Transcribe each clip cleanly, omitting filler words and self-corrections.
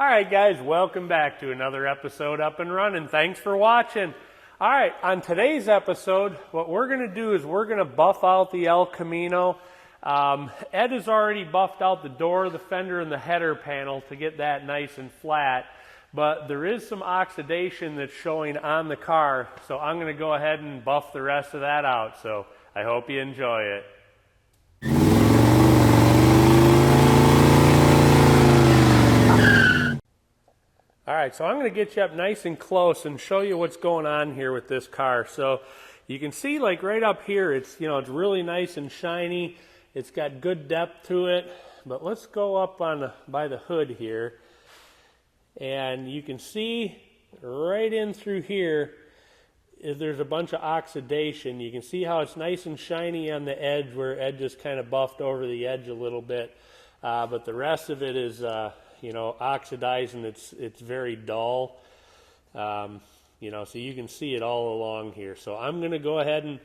All right, guys, welcome back to another episode Up and Running. Thanks for watching. All right, on today's episode, what we're going to do is we're going to buff out the El Camino. Ed has already buffed out the door, the fender, and the header panel to get that nice and flat. But there is some oxidation that's showing on the car, so I'm going to go ahead and buff the rest of that out. So I hope you enjoy it. All right, so I'm going to get you up nice and close and show you what's going on here with this car. So you can see, like right up here, it's really nice and shiny. It's got good depth to it. But let's go up by the hood here, and you can see right in through here there's a bunch of oxidation. You can see how it's nice and shiny on the edge where Ed just kind of buffed over the edge a little bit. But the rest of it is oxidized, and it's very dull. So you can see it all along here. So I'm going to go ahead and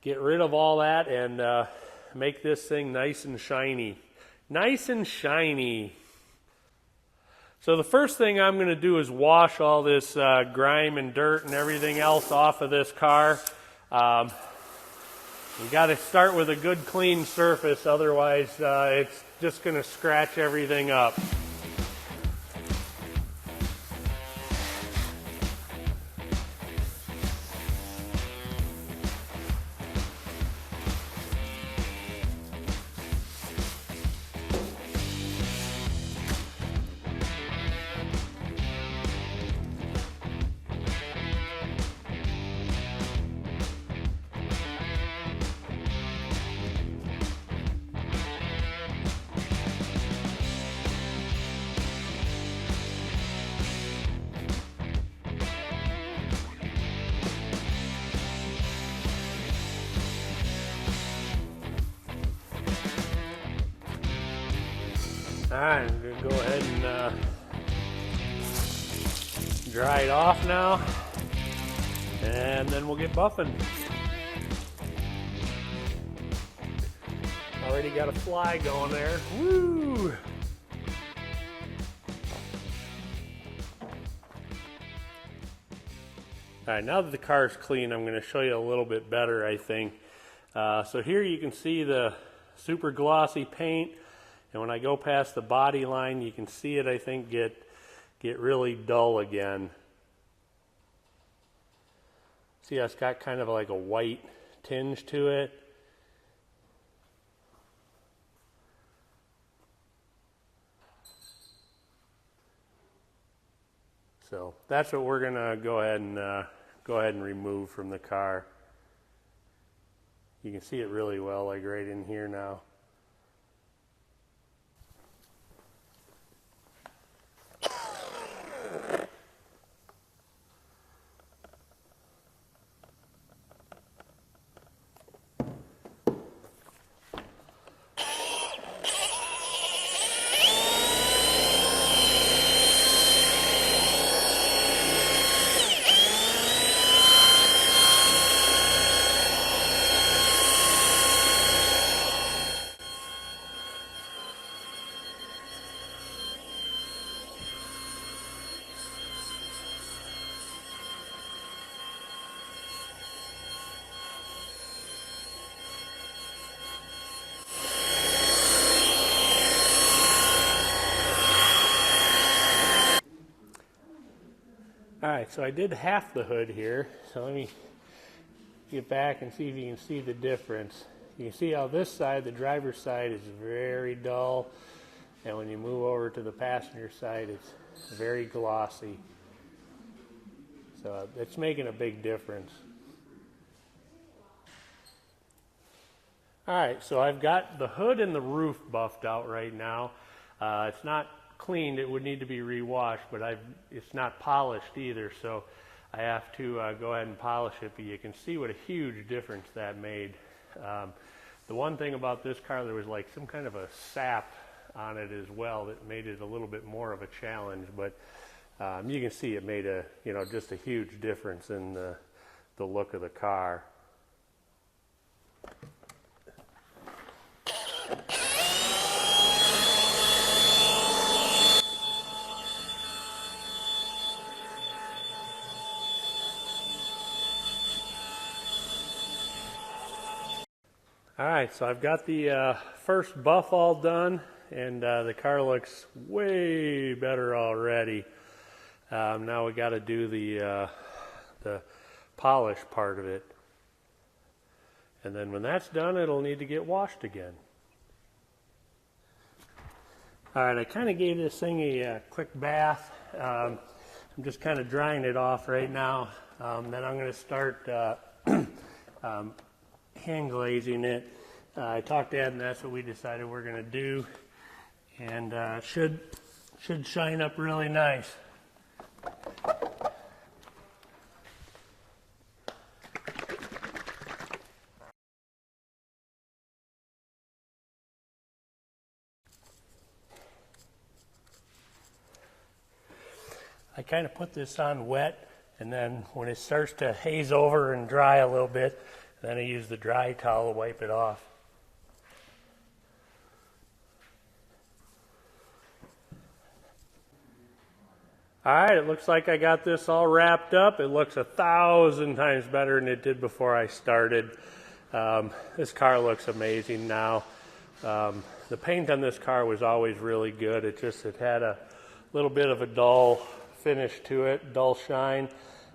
get rid of all that and make this thing nice and shiny. Nice and shiny. So the first thing I'm going to do is wash all this grime and dirt and everything else off of this car. You got to start with a good clean surface, otherwise it's just going to scratch everything up. Alright, I'm going to go ahead and dry it off now, and then we'll get buffing. Already got a fly going there. Woo! Alright, now that the car's clean, I'm going to show you a little bit better, I think. So here you can see the super glossy paint. And when I go past the body line, you can see it, I think, get really dull again. See how it's got kind of like a white tinge to it? So that's what we're going to go ahead and remove from the car. You can see it really well, like right in here now. Alright, so I did half the hood here, so let me get back and see if you can see the difference. You can see how this side, the driver's side, is very dull, and when you move over to the passenger side, it's very glossy. So it's making a big difference. Alright, so I've got the hood and the roof buffed out right now. It's not cleaned, it would need to be rewashed, but it's not polished either, so I have to go ahead and polish it. But you can see what a huge difference that made. The one thing about this car, there was like some kind of a sap on it as well that made it a little bit more of a challenge, but you can see it made just a huge difference in the look of the car. All right, so I've got the first buff all done, and the car looks way better already. Now we got to do the polish part of it. And then when that's done, it'll need to get washed again. All right, I kind of gave this thing a quick bath. I'm just kind of drying it off right now. Then I'm going to start hand glazing it. I talked to Ed, and that's what we decided we're going to do. And should shine up really nice. I kind of put this on wet, and then when it starts to haze over and dry a little bit, then I use the dry towel to wipe it off. All right, it looks like I got this all wrapped up. It looks 1,000 times better than it did before I started. This car looks amazing now. The paint on this car was always really good. It had a little bit of a dull finish to it, dull shine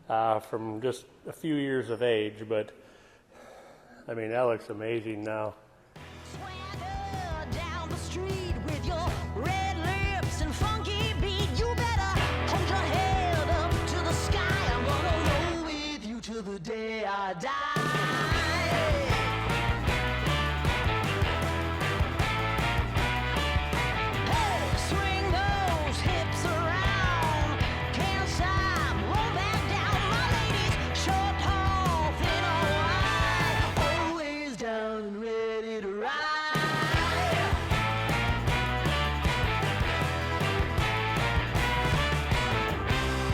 from just a few years of age, but I mean, that looks amazing now. Swagger down the street with your red lips and funky beat. You better hold your head up to the sky. I'm gonna roll with you till the day I die. Hey, swing those hips around. Can't stop, roll back down. My ladies, short, tall, thin or wide, always down and ready to ride.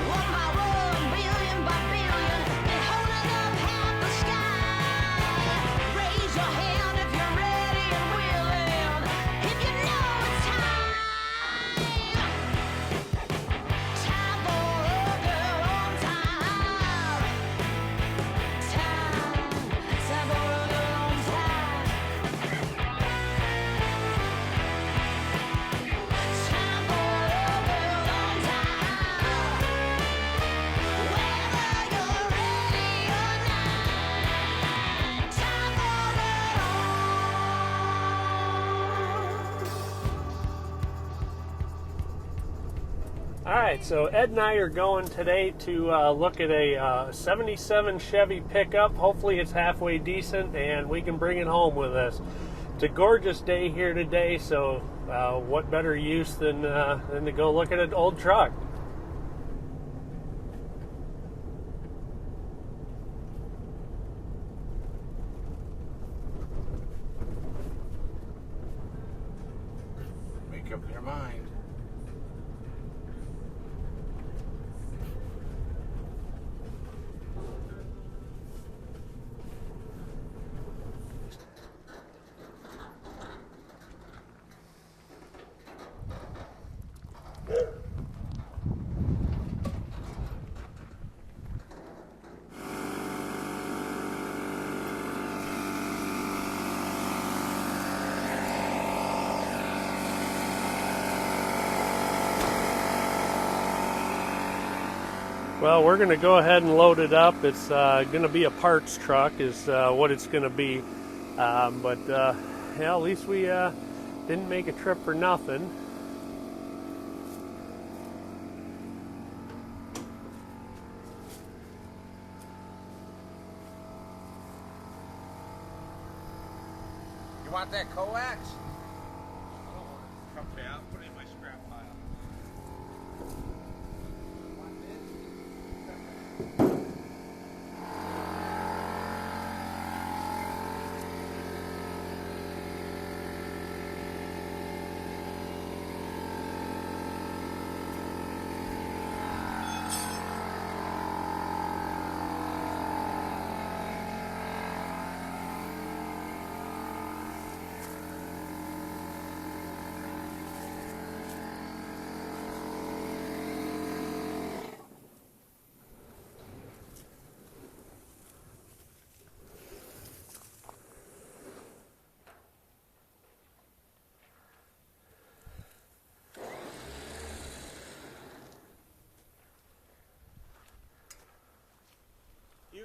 One by one, billion by billion, and holding up half the sky. Raise your hand if you're ready and willing, if you know it's time. Time for a girl on time. Time for a girl on time. Time for a girl on time. Whether you're ready or not, time for All right, so Ed and I are going today to look at a 77 Chevy pickup. Hopefully it's halfway decent and we can bring it home with us. It's a gorgeous day here today, so what better use than to go look at an old truck. Make up your mind. Well, we're going to go ahead and load it up. It's going to be a parts truck is what it's going to be. But yeah, at least we didn't make a trip for nothing. You want that coax? Okay, I'll put it in my scrap pile.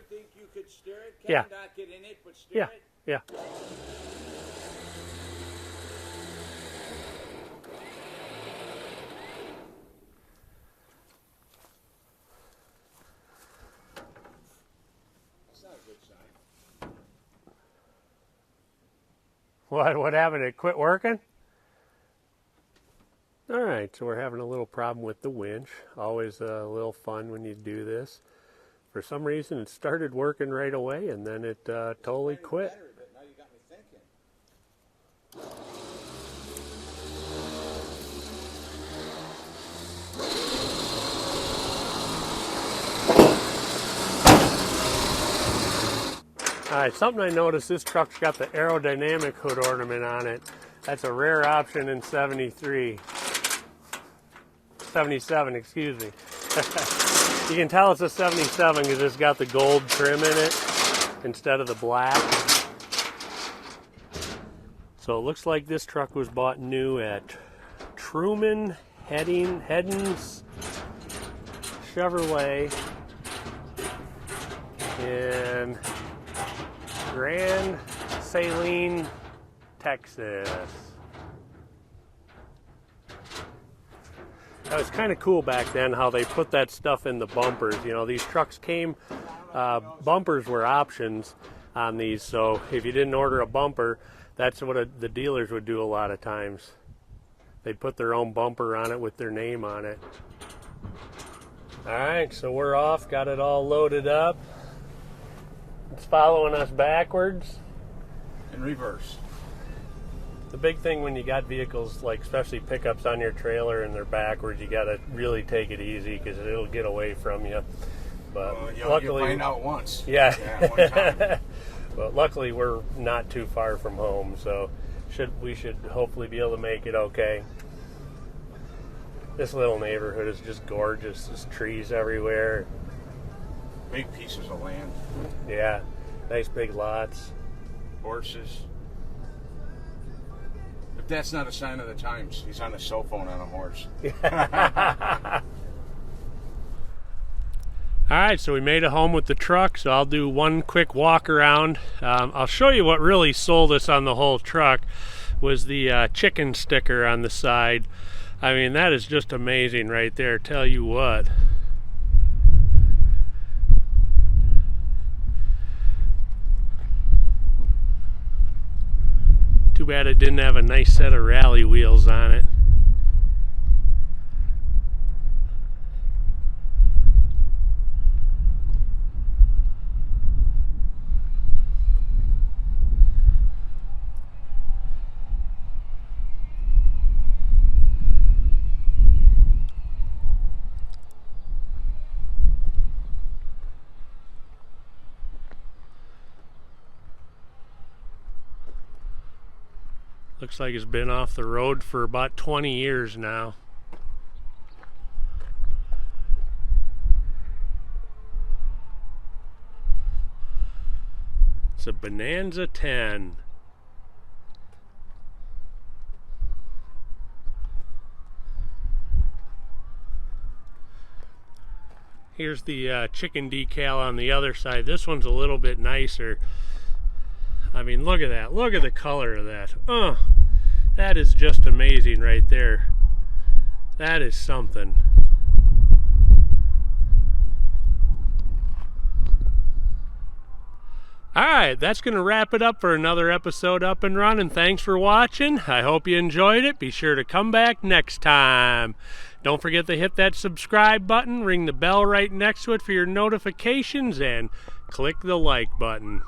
think you could steer it? Yeah. Not get in it, but steer it? Yeah. That's not a good sign. What happened? It quit working? All right, so we're having a little problem with the winch. Always a little fun when you do this. For some reason, it started working right away, and then it totally quit. Battery, but now you got me thinking. All right, something I noticed, this truck's got the aerodynamic hood ornament on it. That's a rare option in 77, excuse me. You can tell it's a 77 because it's got the gold trim in it instead of the black. So it looks like this truck was bought new at Truman Heddens Chevrolet in Grand Saline, Texas. That was kind of cool back then how they put that stuff in the bumpers. You know, these trucks came, bumpers were options on these, so if you didn't order a bumper, that's what the dealers would do a lot of times. They'd put their own bumper on it with their name on it. All right, so we're off, got it all loaded up. It's following us backwards. In reverse. The big thing when you got vehicles, like especially pickups on your trailer and they're backwards, you got to really take it easy because it'll get away from you. But luckily, you'll find out once. Yeah. One time. But luckily, we're not too far from home, so we should hopefully be able to make it okay. This little neighborhood is just gorgeous. There's trees everywhere. Big pieces of land. Yeah, nice big lots. Horses. If that's not a sign of the times, he's on a cell phone on a horse. All right, so we made it home with the truck, so I'll do one quick walk around. I'll show you what really sold us on the whole truck was the chicken sticker on the side. I mean, that is just amazing right there, tell you what. Too bad it didn't have a nice set of rally wheels on it. Looks like it's been off the road for about 20 years now. It's a Bonanza 10. Here's the chicken decal on the other side. This one's a little bit nicer. I mean, look at that. Look at the color of that. That is just amazing right there. That is something. Alright, that's going to wrap it up for another episode Up and Running. Thanks for watching. I hope you enjoyed it. Be sure to come back next time. Don't forget to hit that subscribe button, ring the bell right next to it for your notifications, and click the like button.